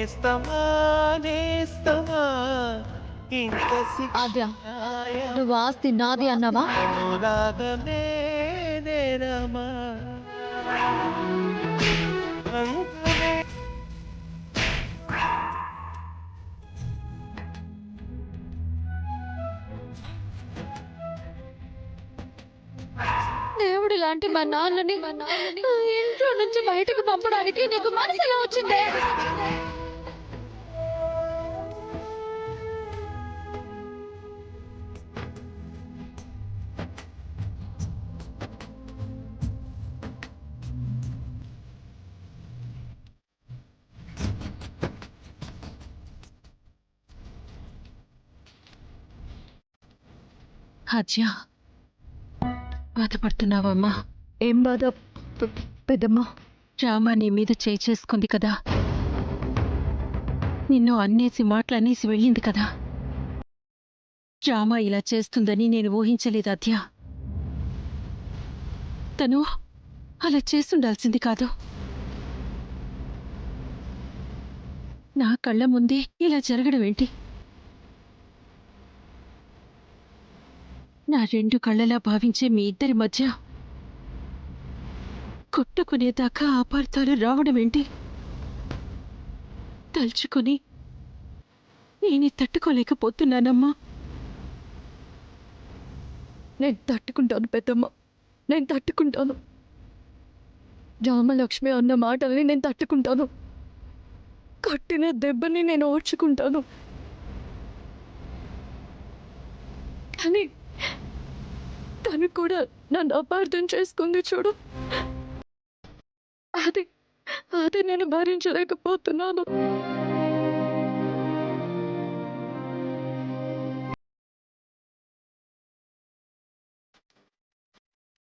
నేస్తమా నేస్తమా ఇంత ఆద్య, శిక్ష నువ్వు ఆస్తి నాది అన్నావా? అనురాగమే నేరమా అంతమే దేవుడు లాంటి మా నాన్నని ఇంట్లో నుంచి బయటకు పంపడానికి నీకు మనసు ఎలా వచ్చిందే? ఆద్య, బాధపడుతున్నావమ్మా? ఏం బాధ పెద్దమ్మా? రామ నీ మీద చేసుకుంది కదా, నిన్ను అన్నేసి మాటలనేసి వెళ్ళింది కదా. రామ ఇలా చేస్తుందని నేను ఊహించలేదు ఆద్య. తను అలా చేస్తుండాల్సింది కాదు. నా కళ్ళ ముందే ఇలా జరగడం ఏంటి? నా రెండు కళ్ళలా భావించే మీ ఇద్దరి మధ్య కొట్టుకునేదాకా అపార్థాలు రావడం ఏంటి? తలుచుకొని నేనే తట్టుకోలేకపోతున్నానమ్మా. నేను తట్టుకుంటాను పెద్దమ్మ, నేను తట్టుకుంటాను. రామలక్ష్మి అన్న మాటల్ని నేను తట్టుకుంటాను. కొట్టిన దెబ్బని నేను ఓర్చుకుంటాను. కానీ తను కూడా నన్ను అపార్థం చేసుకుంది చూడు, అది అది నేను భరించలేకపోతున్నాను.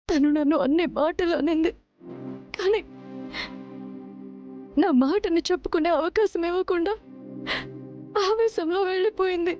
తను నన్ను అన్ని మాటలు అనింది, కానీ నా మాటని చెప్పుకునే అవకాశం ఇవ్వకుండా ఆవేశంలో వెళ్ళిపోయింది.